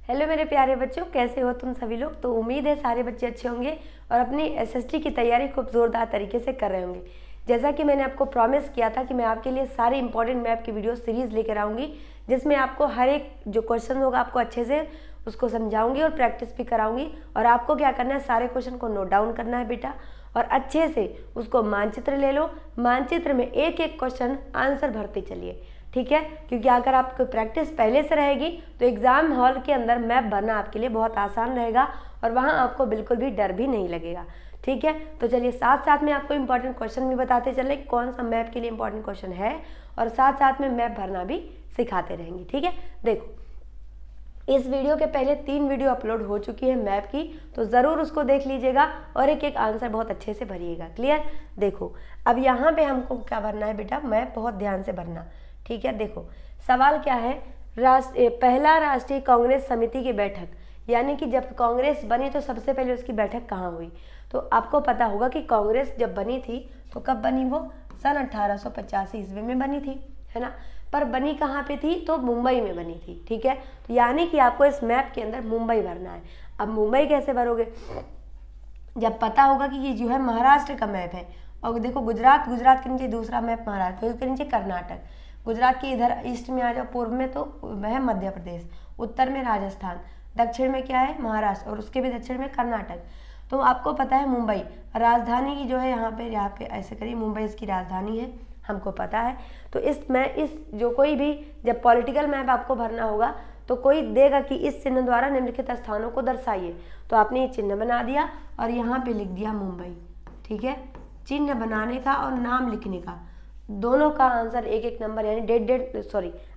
Hello मेरे प्यारे बच्चों, कैसे हो तुम सभी लोग। तो उम्मीद है सारे बच्चे अच्छे होंगे और अपनी एसएसटी की तैयारी खूब ज़ोरदार तरीके से कर रहे होंगे। जैसा कि मैंने आपको प्रॉमिस किया था कि मैं आपके लिए सारे इंपॉर्टेंट मैप की वीडियो सीरीज़ लेकर आऊँगी, जिसमें आपको हर एक जो क्वेश्चन होगा आपको अच्छे से उसको समझाऊंगी और प्रैक्टिस भी कराऊंगी। और आपको क्या करना है, सारे क्वेश्चन को नोट डाउन करना है बेटा, और अच्छे से उसको मानचित्र ले लो। मानचित्र में एक एक क्वेश्चन आंसर भरते चलिए, ठीक है। क्योंकि अगर आपको प्रैक्टिस पहले से रहेगी तो एग्ज़ाम हॉल के अंदर मैप भरना आपके लिए बहुत आसान रहेगा और वहाँ आपको बिल्कुल भी डर भी नहीं लगेगा, ठीक है। तो चलिए साथ साथ में आपको इंपॉर्टेंट क्वेश्चन भी बताते चले कौन सा मैप के लिए इंपॉर्टेंट क्वेश्चन है, और साथ साथ में मैप भरना भी सिखाते रहेंगे, ठीक है। देखो, इस वीडियो के पहले 3 वीडियो अपलोड हो चुकी है मैप की, तो ज़रूर उसको देख लीजिएगा और एक एक आंसर बहुत अच्छे से भरिएगा। क्लियर। देखो, अब यहाँ पे हमको क्या भरना है बेटा, मैप बहुत ध्यान से भरना, ठीक है। देखो सवाल क्या है, पहला राष्ट्रीय कांग्रेस समिति की बैठक, यानी कि जब कांग्रेस बनी तो सबसे पहले उसकी बैठक कहाँ हुई। तो आपको पता होगा कि कांग्रेस जब बनी थी तो कब बनी, वो सन 1885 ईस्वी में बनी थी, है ना। पर बनी कहाँ पे थी, तो मुंबई में बनी थी, ठीक है। तो यानी कि आपको इस मैप के अंदर मुंबई भरना है। अब मुंबई कैसे भरोगे, जब पता होगा कि ये जो है महाराष्ट्र का मैप है, और देखो गुजरात के नीचे दूसरा मैप महाराष्ट्र, फिर उसके नीचे कर्नाटक, गुजरात के इधर ईस्ट में आ जाओ, पूर्व में तो वह मध्य प्रदेश, उत्तर में राजस्थान, दक्षिण में क्या है महाराष्ट्र, और उसके भी दक्षिण में कर्नाटक। तो आपको पता है मुंबई राजधानी की जो है, यहाँ पे ऐसे करिए, मुंबई इसकी राजधानी है, हमको पता है। तो इस जो कोई भी जब पॉलिटिकल मैप आपको भरना होगा तो कोई देगा कि इस चिन्ह द्वारा निम्नलिखित स्थानों को दर्शाइए, तो आपने ये चिन्ह बना दिया और यहाँ पे लिख दिया मुंबई, ठीक है। चिन्ह बनाने का और नाम लिखने का दोनों का आंसर एक एक नंबर, यानी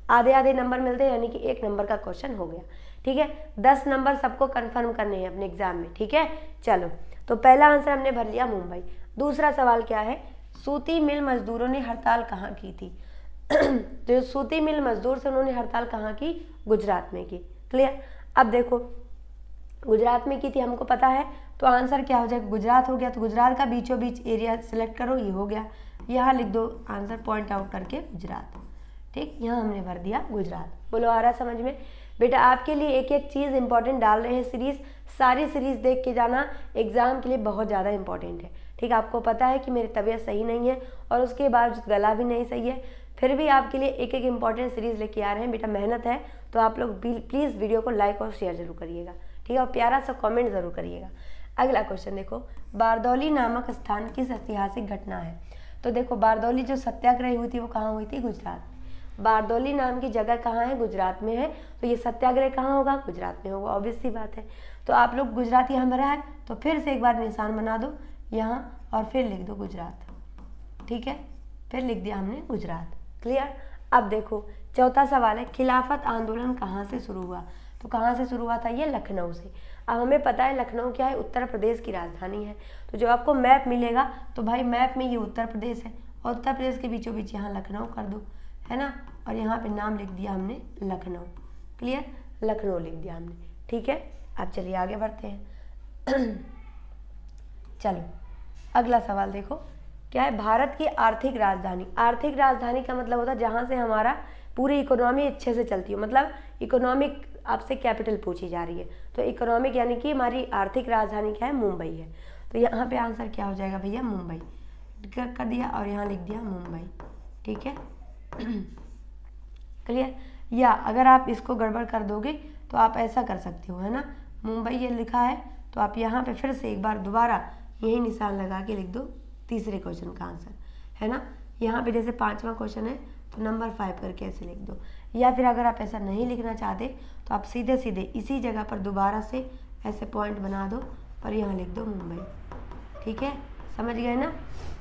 आधे आधे नंबर मिलते हैं, यानी कि 1 नंबर का क्वेश्चन हो गया, ठीक है। 10 नंबर सबको कंफर्म करने हैं अपने एग्जाम में, ठीक है। चलो, तो पहला आंसर हमने भर लिया मुंबई। दूसरा सवाल क्या है, सूती मिल मजदूरों ने हड़ताल कहाँ की थी। जो सूती मिल मजदूर से उन्होंने हड़ताल कहाँ की, गुजरात में की। क्लियर। अब देखो गुजरात में की थी, हमको पता है, तो आंसर क्या हो जाएगा, गुजरात हो गया। तो गुजरात का बीचों बीच एरिया सेलेक्ट करो, ये हो गया। यहाँ लिख दो आंसर पॉइंट आउट करके गुजरात, ठीक। यहाँ हमने भर दिया गुजरात। बोलो आ रहा समझ में बेटा। आपके लिए एक एक चीज़ इंपॉर्टेंट डाल रहे हैं सीरीज़, सारी सीरीज़ देख के जाना, एग्जाम के लिए बहुत ज़्यादा इंपॉर्टेंट है, ठीक। आपको पता है कि मेरी तबीयत सही नहीं है और उसके बाद गला भी नहीं सही है, फिर भी आपके लिए एक एक इंपॉर्टेंट सीरीज़ लेके आ रहे हैं बेटा। मेहनत है तो आप लोग प्लीज़ वीडियो को लाइक और शेयर जरूर करिएगा, ठीक है, और प्यारा सा कमेंट ज़रूर करिएगा। अगला क्वेश्चन देखो, बारदौली नामक स्थान किस ऐतिहासिक घटना है। तो देखो बारदौली जो सत्याग्रह हुई थी वो कहाँ हुई थी, गुजरात। बारदौली नाम की जगह कहाँ है, गुजरात में है। तो ये सत्याग्रह कहाँ होगा, गुजरात में होगा, ऑब्वियस सी बात है। तो आप लोग गुजरात यहाँ भरा है तो फिर से एक बार निशान बना दो यहाँ और फिर लिख दो गुजरात, ठीक है। फिर लिख दिया हमने गुजरात। क्लियर। अब देखो चौथा सवाल है, खिलाफत आंदोलन कहाँ से शुरू हुआ। तो कहाँ से शुरू हुआ था, ये लखनऊ से। अब हमें पता है लखनऊ क्या है, उत्तर प्रदेश की राजधानी है। तो जो आपको मैप मिलेगा तो भाई मैप में ये उत्तर प्रदेश है और उत्तर प्रदेश के बीचों बीच यहाँ लखनऊ कर दो, है ना, और यहाँ पे नाम लिख दिया हमने लखनऊ। क्लियर, लखनऊ लिख दिया हमने, ठीक है। अब चलिए आगे बढ़ते हैं। चलो अगला सवाल देखो, क्या है, भारत की आर्थिक राजधानी। आर्थिक राजधानी का मतलब होता है जहाँ से हमारा पूरी इकोनॉमी अच्छे से चलती हो, मतलब इकोनॉमिक आपसे कैपिटल पूछी जा रही है। तो इकोनॉमिक यानी कि हमारी आर्थिक राजधानी क्या है, मुंबई है। तो यहाँ पे आंसर क्या हो जाएगा भैया, मुंबई कर दिया और यहाँ लिख दिया मुंबई, ठीक है। क्लियर। या अगर आप इसको गड़बड़ कर दोगे तो आप ऐसा कर सकते हो, है ना, मुंबई ये लिखा है तो आप यहाँ पे फिर से एक बार दोबारा यही निशान लगा के लिख दो तीसरे क्वेश्चन का आंसर, है ना। यहाँ पे जैसे 5वां क्वेश्चन है तो नंबर 5 करके ऐसे लिख दो। या फिर अगर आप ऐसा नहीं लिखना चाहते तो आप सीधे सीधे इसी जगह पर दोबारा से ऐसे पॉइंट बना दो और यहाँ लिख दो मुंबई, ठीक है। समझ गए ना।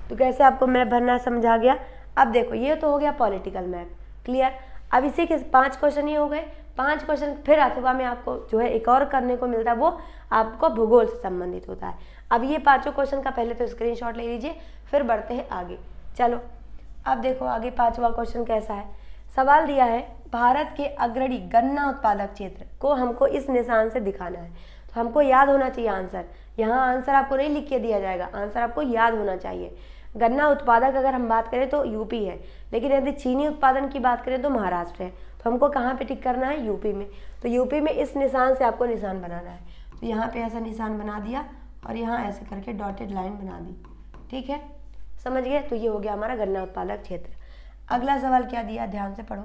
तो कैसे आपको मैप भरना समझा गया। अब देखो ये तो हो गया पॉलिटिकल मैप। क्लियर। अब इसी के 5 क्वेश्चन ही हो गए। 5 क्वेश्चन फिर अथवा में आपको जो है एक और करने को मिलता है, वो आपको भूगोल से संबंधित होता है। अब ये 5 क्वेश्चन का पहले तो स्क्रीनशॉट ले लीजिए, फिर बढ़ते हैं आगे। चलो अब देखो आगे 5वां क्वेश्चन कैसा है। सवाल दिया है, भारत के अग्रणी गन्ना उत्पादक क्षेत्र को हमको इस निशान से दिखाना है। तो हमको याद होना चाहिए आंसर, यहाँ आंसर आपको नहीं लिख के दिया जाएगा, आंसर आपको याद होना चाहिए। गन्ना उत्पादक अगर हम बात करें तो यूपी है, लेकिन यदि चीनी उत्पादन की बात करें तो महाराष्ट्र है। तो हमको कहाँ पे टिक करना है, यूपी में। तो यूपी में इस निशान से आपको निशान बनाना है। तो यहाँ पे ऐसा निशान बना दिया और यहाँ ऐसे करके डॉटेड लाइन बना दी, ठीक है, समझ गए। तो ये हो गया हमारा गन्ना उत्पादक क्षेत्र। अगला सवाल क्या दिया, ध्यान से पढ़ो।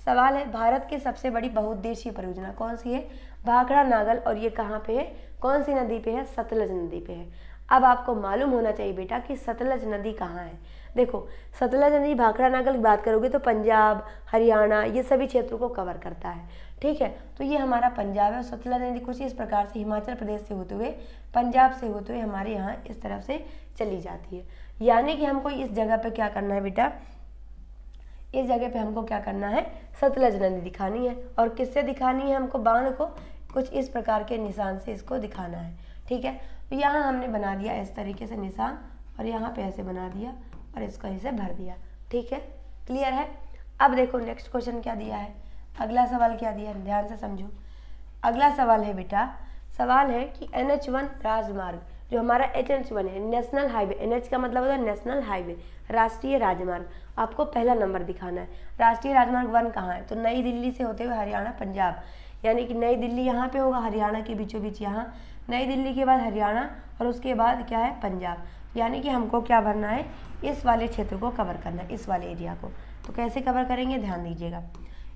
सवाल है भारत की सबसे बड़ी बहुउद्देशीय परियोजना कौन सी है, भाखड़ा नागल, और ये कहाँ पे है, कौन सी नदी पे है, सतलज नदी पे है। अब आपको मालूम होना चाहिए बेटा कि सतलज नदी कहाँ है। देखो सतलज नदी भाखड़ा नागल की बात करोगे तो पंजाब, हरियाणा, ये सभी क्षेत्रों को कवर करता है, ठीक है। तो ये हमारा पंजाब है और सतलज नदी कुछ इस प्रकार से हिमाचल प्रदेश से होते हुए, पंजाब से होते हुए हमारे यहाँ इस तरफ से चली जाती है। यानी कि हमको इस जगह पे क्या करना है बेटा, इस जगह पे हमको क्या करना है, सतलज नदी दिखानी है। और किससे दिखानी है, हमको बाण को कुछ इस प्रकार के निशान से इसको दिखाना है, ठीक है। तो यहाँ हमने बना दिया इस तरीके से निशान और यहाँ पे ऐसे बना दिया और इसको ऐसे भर दिया, ठीक है, क्लियर है। अब देखो नेक्स्ट क्वेश्चन क्या दिया है, अगला सवाल क्या दिया है, ध्यान से समझो। अगला सवाल है बेटा, सवाल है कि NH1 राजमार्ग, जो हमारा NH1 है, नेशनल हाईवे, NH का मतलब होता है नेशनल हाईवे, राष्ट्रीय राजमार्ग, आपको पहला नंबर दिखाना है। राष्ट्रीय राजमार्ग 1 कहाँ है, तो नई दिल्ली से होते हुए हरियाणा पंजाब, यानी कि नई दिल्ली यहाँ पे होगा, हरियाणा के बीचों बीच यहाँ, नई दिल्ली के बाद हरियाणा और उसके बाद क्या है, पंजाब। यानी कि हमको क्या भरना है, इस वाले क्षेत्र को कवर करना है, इस वाले एरिया को। तो कैसे कवर करेंगे, ध्यान दीजिएगा।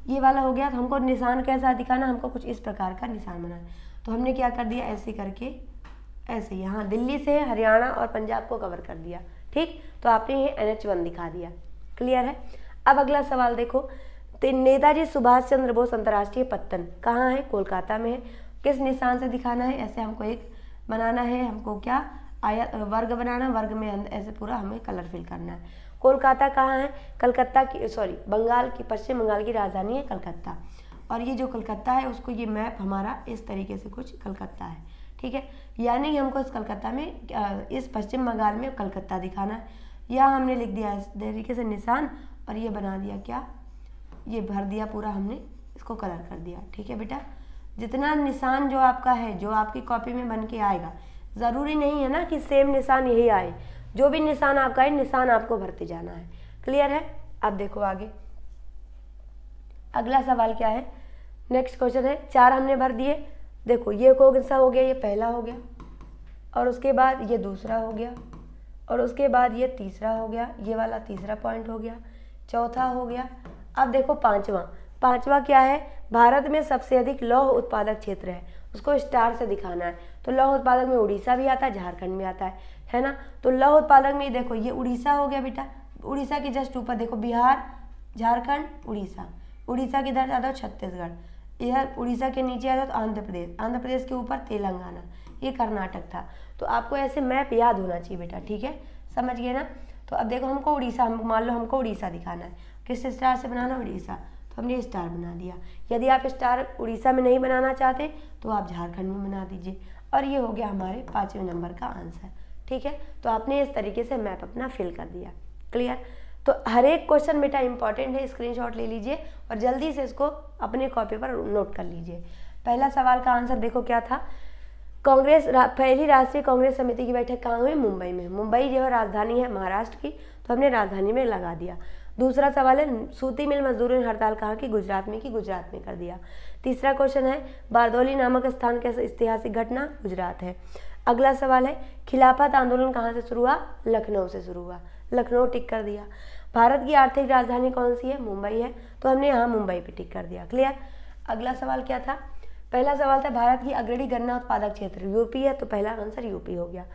ये वाला हो गया, तो हमको निशान कैसा दिखाना, हमको कुछ इस प्रकार का निशान बनाना। तो हमने क्या कर दिया, ऐसे करके ऐसे यहाँ दिल्ली से हरियाणा और पंजाब को कवर कर दिया, ठीक। तो आपने ये NH1 दिखा दिया, क्लियर है। अब अगला सवाल देखो, नेताजी सुभाष चंद्र बोस अंतर्राष्ट्रीय पत्तन कहाँ है, कोलकाता में है। किस निशान से दिखाना है, ऐसे हमको एक बनाना है, हमको क्या आया वर्ग बनाना, वर्ग में ऐसे पूरा हमें कलर फिल करना है। कोलकाता कहाँ है, कलकत्ता की, सॉरी बंगाल की, पश्चिम बंगाल की राजधानी है कलकत्ता। और ये जो कलकत्ता है उसको, ये मैप हमारा इस तरीके से कुछ कलकत्ता है, ठीक है। यानी हमको इस कलकत्ता में, इस पश्चिम बंगाल में कलकत्ता दिखाना है। यहाँ हमने लिख दिया इस तरीके से निशान और ये बना दिया क्या, ये भर दिया पूरा हमने, इसको कलर कर दिया, ठीक है बेटा। जितना निशान जो आपका है, जो आपकी कॉपी में बन के आएगा, ज़रूरी नहीं है ना कि सेम निशान यही आए, जो भी निशान आपका है, निशान आपको भरते जाना है, क्लियर है। अब देखो आगे अगला सवाल क्या है, नेक्स्ट क्वेश्चन है, 4 हमने भर दिए। देखो ये कौन सा हो गया, ये पहला हो गया, और उसके बाद ये दूसरा हो गया, और उसके बाद ये तीसरा हो गया, ये वाला तीसरा पॉइंट हो गया, चौथा हो गया। अब देखो पांचवा क्या है, भारत में सबसे अधिक लौह उत्पादक क्षेत्र है, उसको स्टार से दिखाना है। तो लौह उत्पादक में उड़ीसा भी आता है, झारखंड में आता है ना। तो लौह उत्पादक में देखो ये उड़ीसा हो गया बेटा, उड़ीसा के जस्ट ऊपर देखो बिहार, झारखंड, उड़ीसा, उड़ीसा के इधर आता है छत्तीसगढ़, यह उड़ीसा के नीचे आता है तो आंध्र प्रदेश, आंध्र प्रदेश के ऊपर तेलंगाना, ये कर्नाटक था। तो आपको ऐसे मैप याद होना चाहिए बेटा, ठीक है, समझ गए ना। तो अब देखो हमको उड़ीसा, मान लो हमको उड़ीसा दिखाना है, किस स्टार से बनाना, उड़ीसा, तो हमने स्टार बना दिया। यदि आप स्टार उड़ीसा में नहीं बनाना चाहते तो आप झारखंड में बना दीजिए। और ये हो गया हमारे 5वें नंबर का आंसर, ठीक है। तो आपने इस तरीके से मैप अपना फिल कर दिया, क्लियर। तो हर एक क्वेश्चन बेटा इंपॉर्टेंट है, स्क्रीनशॉट ले लीजिए और जल्दी से इसको अपने कॉपी पर नोट कर लीजिए। पहला सवाल का आंसर देखो क्या था, पहली राष्ट्रीय कांग्रेस समिति की बैठक कहाँ हुई, मुंबई में। मुंबई जो है राजधानी है महाराष्ट्र की, तो हमने राजधानी में लगा दिया। दूसरा सवाल है, सूती मिल मजदूरों ने हड़ताल कहाँ की, गुजरात में की, गुजरात में कर दिया। तीसरा क्वेश्चन है, बारदौली नामक स्थान कैसे ऐतिहासिक घटना, गुजरात है। अगला सवाल है, खिलाफत आंदोलन कहाँ से शुरू हुआ, लखनऊ से शुरू हुआ, लखनऊ टिक कर दिया। भारत की आर्थिक राजधानी कौन सी है, मुंबई है, तो हमने यहाँ मुंबई पे टिक कर दिया, क्लियर। अगला सवाल क्या था, पहला सवाल था भारत की अग्रणी गन्ना उत्पादक क्षेत्र यूपी है, तो पहला आंसर यूपी हो गया।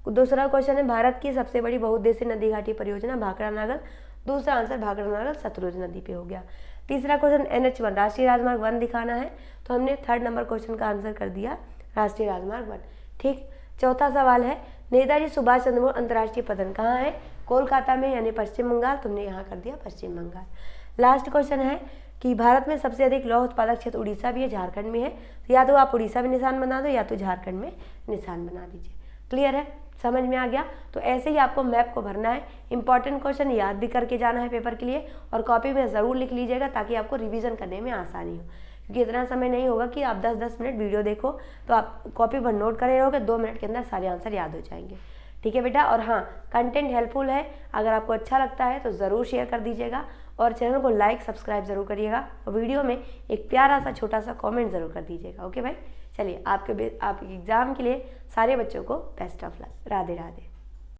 दूसरा क्वेश्चन है, भारत की सबसे बड़ी बहुउद्देशीय नदी घाटी परियोजना भाखड़ा नागल, दूसरा आंसर भाखड़ा नागल सतलुज नदी पे हो गया। तीसरा क्वेश्चन NH1 राष्ट्रीय राजमार्ग 1 दिखाना है, तो हमने 3rd नंबर क्वेश्चन का आंसर कर दिया राष्ट्रीय राजमार्ग 1, ठीक। चौथा सवाल है, नेताजी सुभाष चंद्र बोस अंतर्राष्ट्रीय पतन कहाँ है, कोलकाता में यानी पश्चिम बंगाल, तुमने यहाँ कर दिया पश्चिम बंगाल। लास्ट क्वेश्चन है कि भारत में सबसे अधिक लौह उत्पादक क्षेत्र उड़ीसा भी है, झारखंड में है, तो या तो आप उड़ीसा में निशान बना दो या तो झारखंड में निशान बना दीजिए, क्लियर है, समझ में आ गया। तो ऐसे ही आपको मैप को भरना है, इंपॉर्टेंट क्वेश्चन याद भी करके जाना है पेपर के लिए, और कॉपी में ज़रूर लिख लीजिएगा ताकि आपको रिवीजन करने में आसानी हो, क्योंकि इतना समय नहीं होगा कि आप 10-10 मिनट वीडियो देखो, तो आप कॉपी पर नोट करे रहोगे, 2 मिनट के अंदर सारे आंसर याद हो जाएंगे, ठीक है बेटा। और हाँ, कंटेंट हेल्पफुल है, अगर आपको अच्छा लगता है तो ज़रूर शेयर कर दीजिएगा और चैनल को लाइक सब्सक्राइब ज़रूर करिएगा और वीडियो में एक प्यारा सा छोटा सा कमेंट ज़रूर कर दीजिएगा। ओके भाई, चलिए आपके एग्ज़ाम के लिए सारे बच्चों को best of luck. Radhe Radhe.